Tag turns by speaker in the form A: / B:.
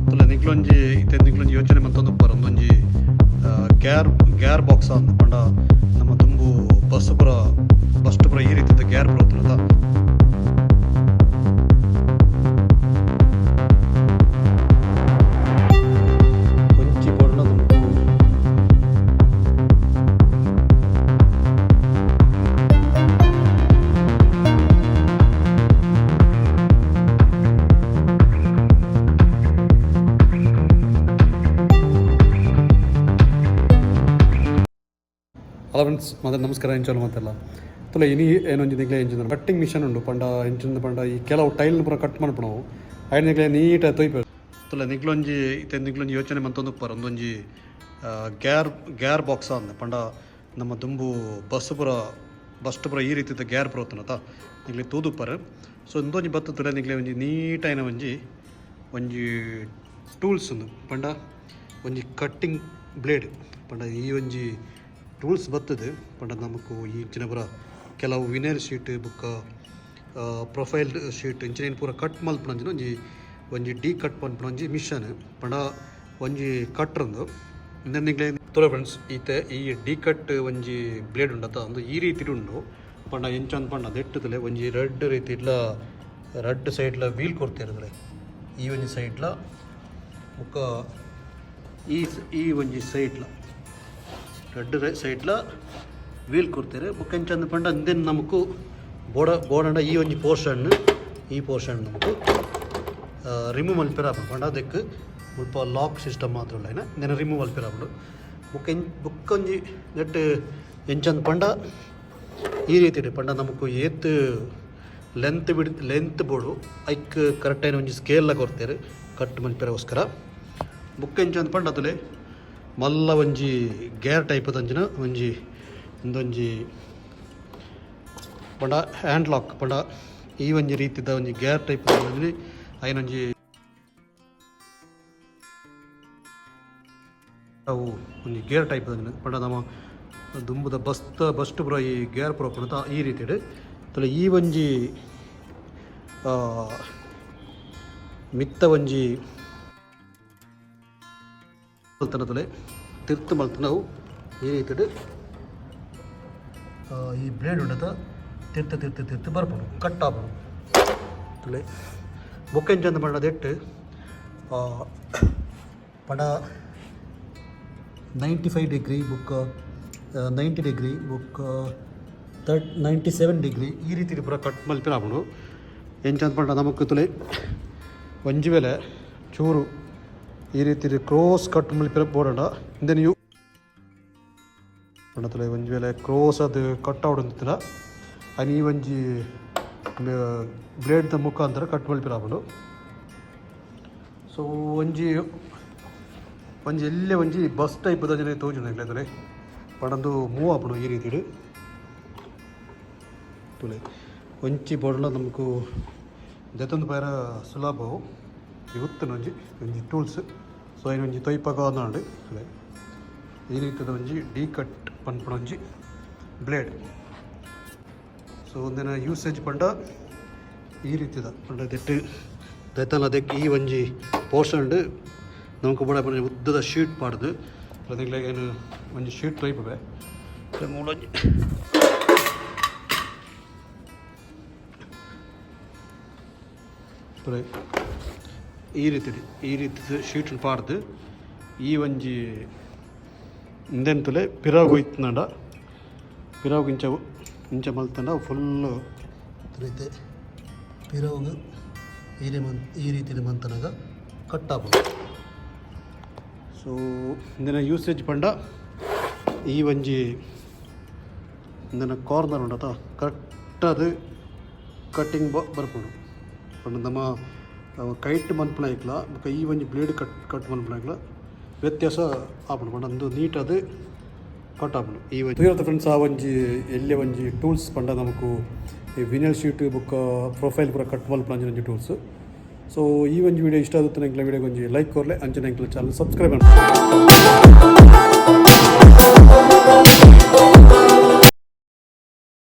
A: ತುಲೆ ನಿಕ್ಲೊಂಜಿ ಇತ್ತೆ ನಿಕ್ಲೊಂಜಿ ಯೋಚನೆ ಮತ್ತೊಂದು ಉಪ್ಪರ ಒಂದೊಂಜಿ ಗ್ಯಾರ್ ಬಾಕ್ಸ್ ಅಂತ ಪಂಡ ನಮ್ಮ ತುಂಬು ಬಸ್ ಪುರ ಈ ರೀತಿದ ಗ್ಯಾರ್ ಬರುತ್ತದ ಒಂಚಿ ಬಣ್ಣ ತುಂಬು ಹಲೋ ಫ್ರೆಂಡ್ಸ್ ಮತ್ತೆ ನಮಸ್ಕಾರ ಎಂಚೋಲ್ಲ ಮತ್ತೆಲ್ಲ ತುಲೆ ಇನಿ ಏನೊಂದು ನಿಗ್ಲೆ ಎಂಚಿನ ಕಟ್ಟಿಂಗ್ ಮಿಷನ್ ಉಂಡು ಪಂಡ ಎಂಚಿನ ಪಂಡ ಈ ಕೆಲವು ಟೈಲ್ ಪೂರ ಕಟ್ ಮಾಡ್ಪು ನಾವು ಐದು ನಿಗ್ಲೆ ನೀಟಾಗಿ ತೊಯ್ಪು ತುಲೆ ನಿಗ್ಲೊಂಜಿ ಇತ್ತೆ ನಿಗ್ಲೊಂಜಿ ಯೋಚನೆ ಮತ್ತೊಂದು ಉಪ್ಪರ ಒಂದೊಂಜಿ ಗ್ಯಾರ್ ಬಾಕ್ಸ್ ಅಂತ ಪಂಡ ನಮ್ಮ ದುಂಬು ಬಸ್ ಪುರ ಈ ರೀತಿದ ಗ್ಯಾರ್ ಬರುತ್ತನತ ನಿಗ್ಲೆ ತೂದುಪ್ಪರು ಸೊ ಇಂದೊಂಜಿ ಬತ್ತ ತುಲೆ ನಿಗ್ಲೆ ಒಂಜಿ ನೀಟಾಯಿನ ಒಂಜಿ ಟೂಲ್ಸ್ ಉಂದು ಪಂಡ ಒಂಜಿ ಕಟ್ಟಿಂಗ್ ಬ್ಲೇಡ್ ಪಂಡ ಈ ಒಂಜಿ ಟೂಲ್ಸ್ ಬರ್ತದೆ ಪಂಡ ನಮಕು ಈ ಇಂಚಿನ ಪೂರ ಕೆಲವು ವಿನರ್ ಶೀಟ್ ಬುಕ್ಕ ಪ್ರೊಫೈಲ್ ಶೀಟ್ ಇಂಚಿನ ಪೂರ ಕಟ್ ಮಲ್ಪುನ ಒಂಜಿ ಡಿ ಕಟ್ ಪನ್ಪುನ ಒಂಜಿ ಮಿಷನ್ ಪಂಡ ಒಂಜಿ ಕಟ್ರಂದು ನಿಗ್ಲೆ ತೋರ ಫ್ರೆಂಡ್ಸ್ ಈ ಡಿ ಕಟ್ ಒಂಜಿ ಬ್ಲೇಡ್ ಉಂಡತ ಒಂದು ಈ ರೀತಿ ಉಂಡು ಪಂಡ ಎಂಚಂದು ಪಂಡ ದೆಟ್ಟುತ್ತಲೆ ಒಂಜಿ ರೆಡ್ ರೀತಿಡ್ಲ ರೆಡ್ ಸೈಡ್ಲ ವೀಲ್ ಕೊಡ್ತಿರದ್ರೆ ಈ ಒಂಜಿ ಸೈಡ್ಲ ಬುಕ್ಕ ಈ ಒಂಜಿ ಸೈಡ್ಲ ರೆಡ್ ಸೈಡ್ಲ ವೀಲ್ ಕೊಡ್ತಾರೆ ಬುಕ್ಕೆಂಚಂದು ಪಂಡ ಅಂದೇನು ನಮಕು ಬೋರ್ಡಂಡ ಈ ಒಂಜಿ ಪೋರ್ಷನ್ ನಮಕು ರಿಮೂವ್ ಮಲ್ಪಿರಾಪುಂಡು ಪಂಡ ಅದಕ್ಕೆ ಸ್ವಲ್ಪ ಲಾಕ್ ಸಿಸ್ಟಮ್ ಮಾತ್ರ ಉಳ್ಳಾಯಿನ ನೆನ ರಿಮೂವ್ ಮಲ್ಪಿರಾಪುಂಡು ಬುಕ್ಕೊಂಜಿ ನೆಟ್ ಎಂಚಂದು ಪಂಡ ಈ ರೀತಿ ಪಂಡ ನಮಕು ಏತ್ ಲೆಂತ್ ಬೋರ್ಡು ಐಕ್ ಕರೆಕ್ಟಾಗಿ ಒಂಜಿ ಸ್ಕೇಲ್ಲ ಕೊಡ್ತಾರೆ ಕಟ್ ಮಲ್ಪಿರೋಸ್ಕರ ಬುಕ್ಕೆಂಚಂದು ಪಂಡ ಅದುಲೆ ಮಲ್ಲ ಒಂಜಿ ಗೇರ್ ಟೈಪ್ ಅಂಚಿನ ಒಂದೊಂಜಿ ಪಂಡ ಹ್ಯಾಂಡ್ ಲಾಕ್ ಪಂಡ ಈ ಒಂಜಿ ರೀತಿದ ಒಂಜಿ ಗೇರ್ ಟೈಪ್ ಐನೊಂಜಿ ಅವು ಒಂಜಿ ಗೇರ್ ಟೈಪ್ ಪಂಡ ನಮ್ಮ ದುಂಬುದ ಬಸ್ಟ್ ಪುರ ಈ ಗೇರ್ ಪುರ ಪುಣತ ಈ ರೀತಿ ತಲೆ ಈ ಒಂಜಿ ಮಿತ್ತ ಒಂಜಿ ಮಲ್ತನದಲೆ ತಿರ್ತು ಮಲ್ತ ನಾವು ಈ ರೀತಿ ಈ ಬ್ಲೇಡ್ ಉಂಡತ ತಿರ್ತು ಬರ್ಬೋದು ಕಟ್ ಆಗ್ಬೋದು ತಲೆ ಬೊಕ್ಕೆಂಚಂದ ಪಂಡ ದೆಟ್ಟು ಪಂಡ 95 degree book 90 degree book 97 degree ಈ ರೀತಿ ಪೂರ ಕಟ್ ಮಲ್ಪಿನ ಆಗ್ಬೋದು ಎಂಚಂದ ಪಂಡ ನಮಕ್ ತುಲೆ ಒಂಜಿ ವೇಳೆ ಚೂರು ಈ ರೀತಿ ಕ್ರೋಸ್ ಕಟ್ ಮಲ್ಪಿರ ಬೋರ್ಡ ಹಿಂದೆ ನೀವು ಪಂಡತಲೆ ಒಂಜಿ ವೇಳೆ ಕ್ರೋಸ್ ಅದು ಕಟ್ ಆವಡಂತಿಲ್ಲ ಅದು ಈ ಒಂಜಿ ಬ್ಲೇಡ್ದ ಮುಖಾಂತರ ಕಟ್ ಮಲ್ಪಿರಾಪುಂಡು ಸೊ ಒಂಜಿ ಎಲ್ಲೇ ಒಂಜಿ ಬಸ್ ಟೈಪ್ ಜನ ತೋಜುಂಡು ಇಲ್ಲದಲೆ ಪಂಡಂದು ಮೂವ್ ಆಪುಂಡು ಈ ರೀತಿ ತುಲೆ ಒಂಚಿ ಬೋರ್ಡ್ಲ ನಮಕು ಜೊತ್ತೊಂದು ಪೈರ ಸುಲಭವು ಇವತ್ತಿನ ಒಂಜಿ ಟೂಲ್ಸ್ ಸೊ ಒಂಜಿ ತೊಯ್ಪಗ ಅಂದಾಂಡು ಈ ರೀತಿದ ಒಂಜಿ ಡಿ ಕಟ್ ಪನ್ಪುನ ಒಂಜಿ ಬ್ಲೇಡ್ ಸೊ ಒಂದಿನ ಯೂಸೇಜ್ ಪಂಡ ಈ ರೀತಿದ ಪಂಡ ದೆತ್ತನ ಅದಕ್ಕೆ ಈ ಒಂಜಿ ಪೋರ್ಷನ್ ನಮಕು ಬಡ ಉದ್ದದ ಶೀಟ್ ಪಾಡ್ದು ಅದಕ್ಕೆ ಏನು ಒಂಜಿ ಶೀಟ್ ತೊಯ್ಪವೆ ಮೂಲೊಂಜಿ ಈ ರೀತಿ ಶೀಟ್ ಪಾಡ್ದು ಈ ಒಂಜಿ ಇಂದೆಂತಲೇ ಪಿರಾಗು ಹೋಯ್ತಂಡ ಪಿರಾಗು ಇಂಚ ಮಲ್ತಂಡ ಫುಲ್ಲು ರೀತಿ ಪಿರಾಗು ಈ ರೀತಿ ಮಂತನಾಗ ಕಟ್ ಆಗ್ಬೋದು ಸೊ ಇಂದಿನ ಯೂಸೇಜ್ ಪಂಡ ಈ ಒಂಜಿ ಇಂದಿನ ಕಾರ್ನರ್ ಉಂಡತ ಕರೆಕ್ಟಾದ ಕಟ್ಟಿಂಗ್ ಬರ್ಪುಂಡು ಪಂಡ ನಮ್ಮ ಕೈಟ್ ಮನ್ಪುನ ಇಕ್ಲ ಬೊಕ ಈ ಒಂಜಿ ಬ್ಲೇಡ್ ಕಟ್ ಮನ್ಪುನ ಇಕ್ಲ ವ್ಯತ್ಯಾಸ ಆಪುಂಡು ಪಂಡ ಅಂದು ನೀಟದು ಕಟ್ ಆಪುಂಡು ಈ ಒಂಜಿ ಫ್ರೆಂಡ್ಸ್ ಆ ಒಂಜಿ ಎಲ್ಲೇ ಒಂಜಿ ಟೂಲ್ಸ್ ಪಂಡ ನಮಕು ಈ ವಿನಲ್ ಶೀಟ್ ಬುಕ್ಕ ಪ್ರೊಫೈಲ್ ಪೂರ ಕಟ್ ಮಲ್ಪುನ ಒಂಜಿ ಟೂಲ್ಸ್ ಸೊ ಈ ಒಂಜಿ ವಿಡಿಯೋ ಇಷ್ಟ ಆಗುತ್ತೆ ನಂಗೆ ವಿಡಿಯೋಗೆ ಒಂಜಿ ಲೈಕ್ ಕೊರ್ಲೆ ಅಂಚನೆ ಚಾನಲ್ ಸಬ್ಸ್ಕ್ರೈಬ್ ಮಾಡಿ